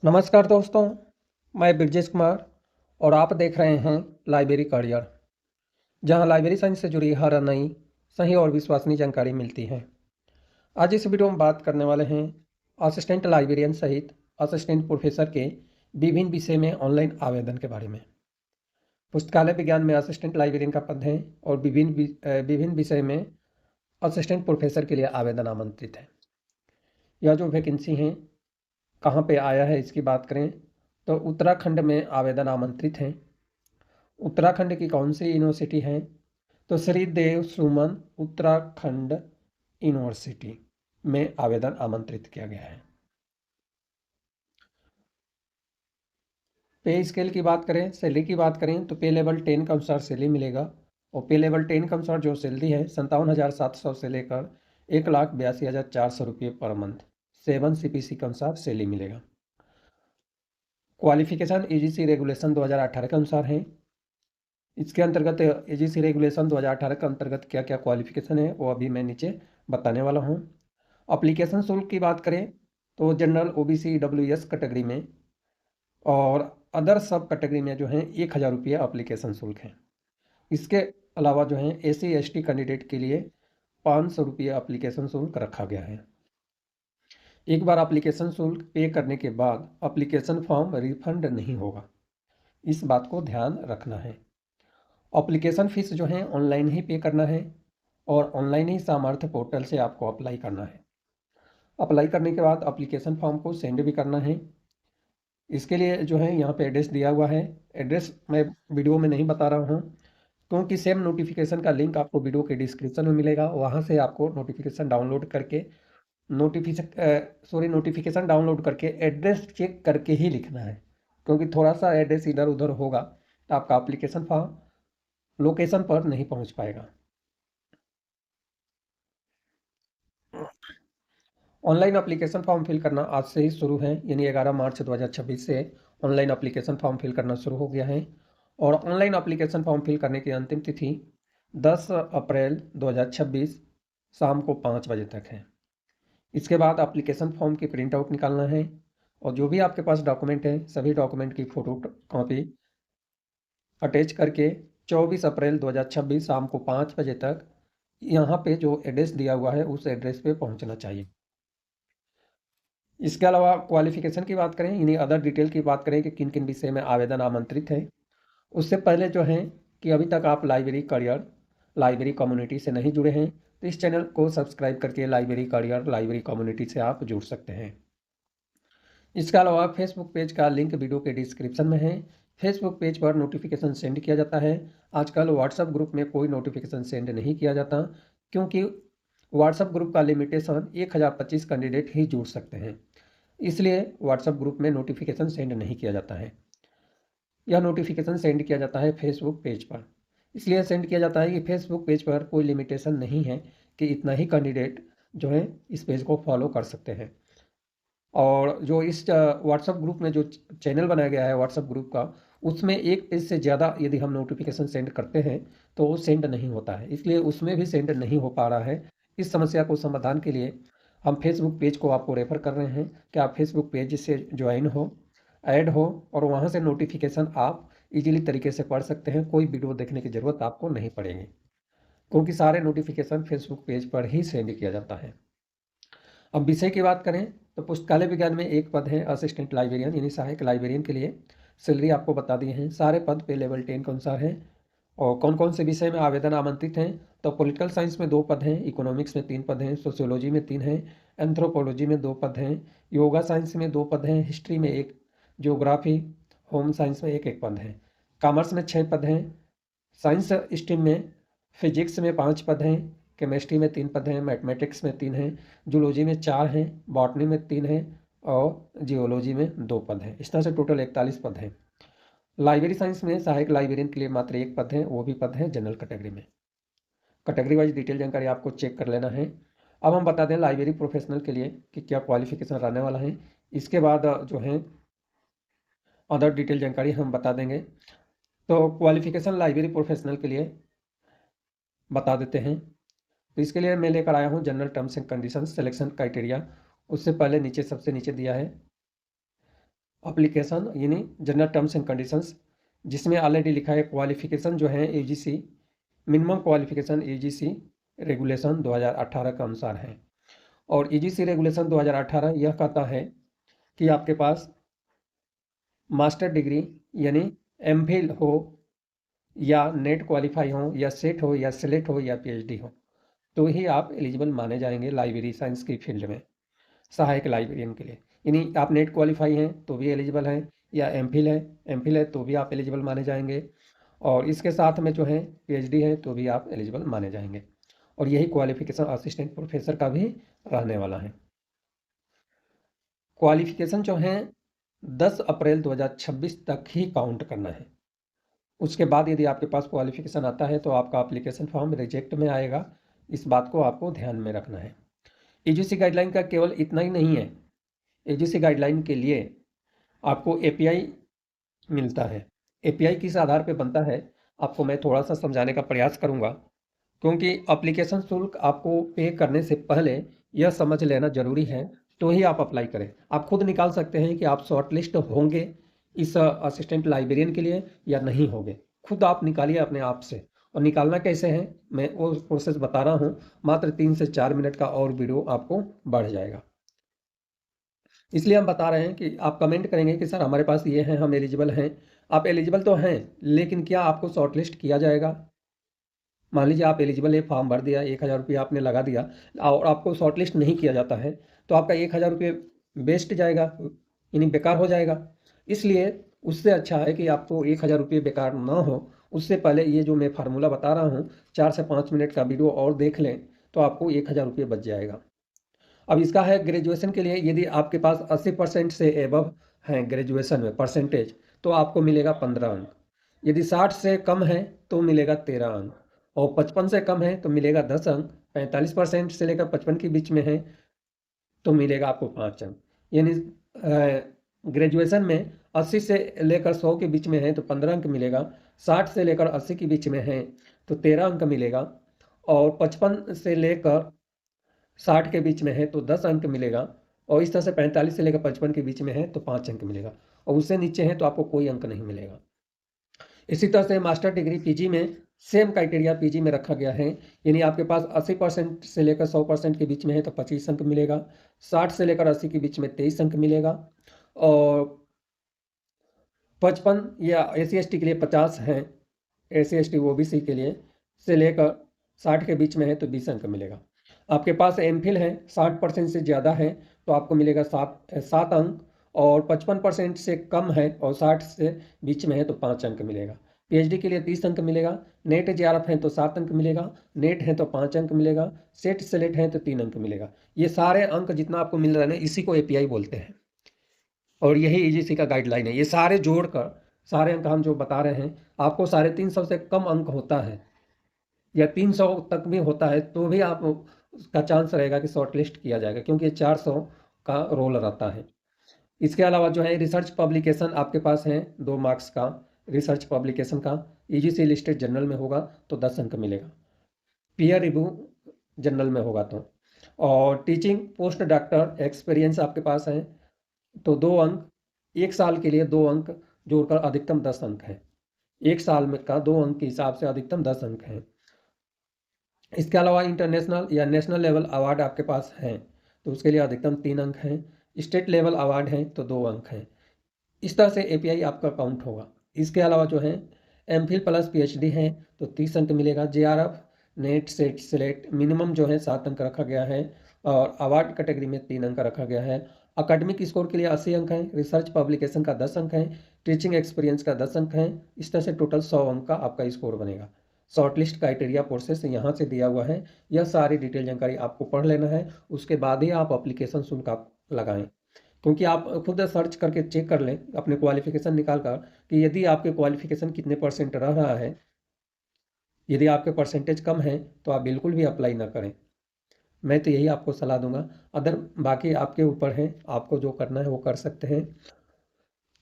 नमस्कार दोस्तों, मैं ब्रजेश कुमार और आप देख रहे हैं लाइब्रेरी करियर, जहां लाइब्रेरी साइंस से जुड़ी हर नई, सही और विश्वसनीय जानकारी मिलती है। आज इस वीडियो में बात करने वाले हैं असिस्टेंट लाइब्रेरियन सहित असिस्टेंट प्रोफेसर के विभिन्न विषय में ऑनलाइन आवेदन के बारे में। पुस्तकालय विज्ञान में असिस्टेंट लाइब्रेरियन का पद है और विभिन्न विषय में असिस्टेंट प्रोफेसर के लिए आवेदन आमंत्रित है। यह जो वैकेंसी हैं कहाँ पे आया है इसकी बात करें तो उत्तराखंड में आवेदन आमंत्रित हैं। उत्तराखंड की कौन सी यूनिवर्सिटी है तो श्री देव सुमन उत्तराखंड यूनिवर्सिटी में आवेदन आमंत्रित किया गया है। पे स्केल की बात करें, सैलरी की बात करें तो पे लेवल 10 के अनुसार सैलरी मिलेगा और पे लेवल 10 के अनुसार जो सैलरी है 57,700 से लेकर 1,82,400 रुपये पर मंथ 7 CPC के अनुसार सैलरी मिलेगा। क्वालिफिकेशन यूजीसी रेगुलेशन 2018 के अनुसार है। इसके अंतर्गत यूजीसी रेगुलेशन 2018 के अंतर्गत क्या क्या क्वालिफिकेशन है वो अभी मैं नीचे बताने वाला हूँ। अप्लीकेशन शुल्क की बात करें तो जनरल ओबीसी ईडब्ल्यूएस कैटेगरी में और अदर सब कैटेगरी में जो है 1,000 रुपये अप्लीकेशन शुल्क है। इसके अलावा जो है एससी एसटी कैंडिडेट के लिए 500 रुपये अप्लीकेशन शुल्क रखा गया है। एक बार अप्लीकेशन शुल्क पे करने के बाद अप्लीकेशन फॉर्म रिफंड नहीं होगा, इस बात को ध्यान रखना है। अप्लीकेशन फ़ीस जो है ऑनलाइन ही पे करना है और ऑनलाइन ही सामर्थ्य पोर्टल से आपको अप्लाई करना है। अप्लाई करने के बाद अप्लीकेशन फॉर्म को सेंड भी करना है। इसके लिए जो है यहाँ पे एड्रेस दिया हुआ है। एड्रेस मैं वीडियो में नहीं बता रहा हूँ क्योंकि सेम नोटिफिकेशन का लिंक आपको वीडियो के डिस्क्रिप्शन में मिलेगा। वहाँ से आपको नोटिफिकेशन डाउनलोड करके नोटिफिकेशन डाउनलोड करके एड्रेस चेक करके ही लिखना है, क्योंकि थोड़ा सा एड्रेस इधर उधर होगा तो आपका एप्लीकेशन फॉर्म लोकेशन पर नहीं पहुंच पाएगा। ऑनलाइन एप्लीकेशन फॉर्म फिल करना आज से ही शुरू है, यानी 11 मार्च 2026 से ऑनलाइन एप्लीकेशन फॉर्म फिल करना शुरू हो गया है और ऑनलाइन एप्लीकेशन फॉर्म फिल करने की अंतिम तिथि 10 अप्रैल 2026 शाम को 5 बजे तक है। इसके बाद एप्लीकेशन फॉर्म की प्रिंट आउट निकालना है और जो भी आपके पास डॉक्यूमेंट है सभी डॉक्यूमेंट की फ़ोटो कॉपी अटैच करके 24 अप्रैल 2026 शाम को 5 बजे तक यहाँ पे जो एड्रेस दिया हुआ है उस एड्रेस पे पहुँचना चाहिए। इसके अलावा क्वालिफिकेशन की बात करें, यानी अदर डिटेल की बात करें कि किन किन विषय में आवेदन आमंत्रित है, उससे पहले जो है कि अभी तक आप लाइब्रेरी करियर लाइब्रेरी कम्युनिटी से नहीं जुड़े हैं तो इस चैनल को सब्सक्राइब करके लाइब्रेरी करियर लाइब्रेरी कम्युनिटी से आप जुड़ सकते हैं। इसके अलावा फेसबुक पेज का लिंक वीडियो के डिस्क्रिप्शन में है। फेसबुक पेज पर नोटिफिकेशन सेंड किया जाता है। आजकल व्हाट्सएप ग्रुप में कोई नोटिफिकेशन सेंड नहीं किया जाता, क्योंकि व्हाट्सएप ग्रुप का लिमिटेशन 1025 कैंडिडेट ही जुड़ सकते हैं, इसलिए व्हाट्सएप ग्रुप में नोटिफिकेशन सेंड नहीं किया जाता है। यह नोटिफिकेशन सेंड किया जाता है फेसबुक पेज पर। इसलिए सेंड किया जाता है कि फेसबुक पेज पर कोई लिमिटेशन नहीं है कि इतना ही कैंडिडेट जो है इस पेज को फॉलो कर सकते हैं। और जो इस व्हाट्सएप ग्रुप में जो चैनल बनाया गया है व्हाट्सएप ग्रुप का, उसमें एक पेज से ज़्यादा यदि हम नोटिफिकेशन सेंड करते हैं तो वो सेंड नहीं होता है, इसलिए उसमें भी सेंड नहीं हो पा रहा है। इस समस्या को समाधान के लिए हम फेसबुक पेज को आपको रेफ़र कर रहे हैं कि आप फेसबुक पेज से ज्वाइन हो, ऐड हो और वहाँ से नोटिफिकेशन आप इजीली तरीके से पढ़ सकते हैं। कोई वीडियो देखने की ज़रूरत आपको नहीं पड़ेगी, क्योंकि सारे नोटिफिकेशन फेसबुक पेज पर ही सेंड किया जाता है। अब विषय की बात करें तो पुस्तकालय विज्ञान में एक पद है असिस्टेंट लाइब्रेरियन, यानी सहायक लाइब्रेरियन के लिए। सैलरी आपको बता दिए हैं। सारे पद पे लेवल 10 के अनुसार हैं। और कौन कौन से विषय में आवेदन आमंत्रित हैं तो पॉलिटिकल साइंस में 2 पद हैं, इकोनॉमिक्स में 3 पद हैं, सोशियोलॉजी में 3 हैं, एंथ्रोपोलॉजी में 2 पद हैं, योगा साइंस में 2 पद हैं, हिस्ट्री में 1, ज्योग्राफी होम साइंस में 1 पद हैं, कॉमर्स में 6 पद हैं, साइंस स्ट्रीम में फिजिक्स में 5 पद हैं, केमिस्ट्री में 3 पद हैं, मैथमेटिक्स में 3 हैं, जूलॉजी में 4 हैं, बॉटनी में 3 हैं और जियोलॉजी में 2 पद हैं। इस तरह से टोटल 41 पद हैं। लाइब्रेरी साइंस में सहायक लाइब्रेरियन के लिए मात्र 1 पद है, वो भी पद है जनरल कैटेगरी में। कैटेगरी वाइज डिटेल जानकारी आपको चेक कर लेना है। अब हम बता दें लाइब्रेरी प्रोफेशनल के लिए कि क्या क्वालिफिकेशन रहने वाला है। इसके बाद जो है अदर डिटेल जानकारी हम बता देंगे। तो क्वालिफिकेशन लाइब्रेरी प्रोफेशनल के लिए बता देते हैं। तो इसके लिए मैं लेकर आया हूँ general terms and conditions selection criteria. उससे पहले नीचे सबसे नीचे दिया है एप्लीकेशन यानी जनरल टर्म्स एंड कंडीशंस, जिसमें ऑलरेडी लिखा है क्वालिफिकेशन जो है UGC minimum qualification UGC regulation 2018 के अनुसार है। और यूजीसी रेगुलेशन 2018 यह कहता है कि आपके पास मास्टर डिग्री यानी एमफिल हो या नेट क्वालिफाई हो या सेट हो या सेलेक्ट हो या पीएचडी हो, तो ही आप एलिजिबल माने जाएंगे लाइब्रेरी साइंस की फील्ड में सहायक लाइब्रेरियन के लिए। यानी आप नेट क्वालिफाई हैं तो भी एलिजिबल हैं, या एमफिल है तो भी आप एलिजिबल माने जाएंगे, और इसके साथ में जो है पीएचडी है तो भी आप एलिजिबल माने जाएंगे। और यही क्वालिफिकेशन असिस्टेंट प्रोफेसर का भी रहने वाला है। क्वालिफिकेशन जो है 10 अप्रैल 2026 तक ही काउंट करना है। उसके बाद यदि आपके पास क्वालिफिकेशन आता है तो आपका एप्लीकेशन फॉर्म रिजेक्ट में आएगा। इस बात को आपको ध्यान में रखना है। यूजीसी गाइडलाइन का केवल इतना ही नहीं है, यूजीसी गाइडलाइन के लिए आपको एपीआई मिलता है। एपीआई किस आधार पर बनता है आपको मैं थोड़ा सा समझाने का प्रयास करूंगा, क्योंकि एप्लीकेशन शुल्क आपको पे करने से पहले यह समझ लेना जरूरी है, तो ही आप अप्लाई करें। आप खुद निकाल सकते हैं कि आप शॉर्ट लिस्ट होंगे इस असिस्टेंट लाइब्रेरियन के लिए या नहीं होंगे। खुद आप निकालिए अपने आप से। और निकालना कैसे है मैं वो प्रोसेस बता रहा हूँ। मात्र 3 से 4 मिनट का और वीडियो आपको बढ़ जाएगा। इसलिए हम बता रहे हैं कि आप कमेंट करेंगे कि सर हमारे पास ये हैं, हम एलिजिबल हैं। आप एलिजिबल तो हैं, लेकिन क्या आपको शॉर्ट लिस्ट किया जाएगा? मान लीजिए आप एलिजिबल है, फॉर्म भर दिया, 1000 रुपये आपने लगा दिया और आपको शॉर्ट लिस्ट नहीं किया जाता है, तो आपका 1000 रुपये वेस्ट जाएगा, यानी बेकार हो जाएगा। इसलिए उससे अच्छा है कि आपको 1000 रुपये बेकार ना हो, उससे पहले ये जो मैं फार्मूला बता रहा हूँ 4 से 5 मिनट का वीडियो और देख लें तो आपको 1000 रुपये बच जाएगा। अब इसका है ग्रेजुएशन के लिए, यदि आपके पास 80% से एबव हैं ग्रेजुएशन में परसेंटेज, तो आपको मिलेगा 15 अंक। यदि 60 से कम है तो मिलेगा 13 अंक, और 55 से कम है तो मिलेगा 10 अंक। 45% से लेकर 55 के बीच में है तो मिलेगा आपको 5 अंक। यानी ग्रेजुएशन में 80 से लेकर 100 के बीच में है तो 15 अंक मिलेगा, 60 से लेकर 80 के बीच में है तो 13 अंक मिलेगा, और 55 से लेकर 60 के बीच में है तो 10 अंक मिलेगा, और इस तरह से 45 से लेकर 55 के बीच में है तो 5 अंक मिलेगा, और उससे नीचे है तो आपको कोई अंक नहीं मिलेगा। इसी तरह से मास्टर डिग्री पीजी में सेम क्राइटेरिया पीजी में रखा गया है। यानी आपके पास 80% से लेकर 100% के बीच में है तो 25 अंक मिलेगा, 60 से लेकर 80 के बीच में 23 अंक मिलेगा, और 55 या SC/ST के लिए 50 है, SC/ST OBC के लिए से लेकर 60 के बीच में है तो 20 अंक मिलेगा। आपके पास एमफिल है, 60% से ज़्यादा है तो आपको मिलेगा 7 अंक, और 55% से कम है और 60 से बीच में है तो 5 अंक मिलेगा। पीएचडी के लिए 30 अंक मिलेगा। नेट JRF है तो 7 अंक मिलेगा, नेट है तो 5 अंक मिलेगा, सेट सेलेक्ट है तो 3 अंक मिलेगा। ये सारे अंक जितना आपको मिल रहा है ना, इसी को एपीआई बोलते हैं, और यही यूजीसी का गाइडलाइन है। ये सारे जोड़कर सारे अंक हम जो बता रहे हैं, आपको 350 से कम अंक होता है या 300 तक भी होता है तो भी आप का चांस रहेगा कि शॉर्ट लिस्ट किया जाएगा, क्योंकि 400 का रोल रहता है। इसके अलावा जो है रिसर्च पब्लिकेशन आपके पास है 2 मार्क्स का रिसर्च पब्लिकेशन का। यूजीसी लिस्टेड जर्नल में होगा तो 10 अंक मिलेगा, पीयर रिव्यू जर्नल में होगा तो। और टीचिंग पोस्ट डॉक्टर एक्सपीरियंस आपके पास है तो 2 अंक, 1 साल के लिए 2 अंक जोड़कर अधिकतम 10 अंक है। 1 साल में का 2 अंक के हिसाब से अधिकतम 10 अंक है। इसके अलावा इंटरनेशनल या नेशनल लेवल अवार्ड आपके पास हैं तो उसके लिए अधिकतम 3 अंक हैं। स्टेट लेवल अवार्ड हैं तो 2 अंक हैं। इस तरह से एपीआई आपका काउंट होगा। इसके अलावा जो है एमफिल प्लस पीएचडी है तो 30 अंक मिलेगा। JRF net set select minimum जो है 7 अंक रखा गया है, और अवार्ड कैटेगरी में 3 अंक रखा गया है। अकेडमिक स्कोर के लिए 80 अंक हैं, रिसर्च पब्लिकेशन का 10 अंक है, टीचिंग एक्सपीरियंस का 10 अंक है। इस तरह से टोटल 100 अंक का आपका स्कोर बनेगा। शॉर्ट लिस्ट क्राइटेरिया प्रोसेस यहाँ से दिया हुआ है। यह सारी डिटेल जानकारी आपको पढ़ लेना है, उसके बाद ही आप एप्लीकेशन शुल्क आप लगाएं। क्योंकि आप खुद सर्च करके चेक कर लें अपने क्वालिफिकेशन निकाल कर कि यदि आपके क्वालिफिकेशन कितने % रह रहा है। यदि आपके परसेंटेज कम है तो आप बिल्कुल भी अप्लाई ना करें। मैं तो यही आपको सलाह दूंगा। अदर बाकी आपके ऊपर है, आपको जो करना है वो कर सकते हैं।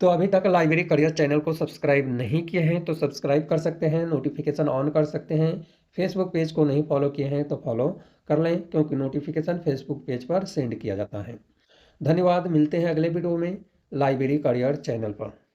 तो अभी तक लाइब्रेरी करियर चैनल को सब्सक्राइब नहीं किए हैं तो सब्सक्राइब कर सकते हैं, नोटिफिकेशन ऑन कर सकते हैं। फेसबुक पेज को नहीं फॉलो किए हैं तो फॉलो कर लें, क्योंकि नोटिफिकेशन फेसबुक पेज पर सेंड किया जाता है। धन्यवाद, मिलते हैं अगले वीडियो में। लाइब्रेरी करियर चैनल पर।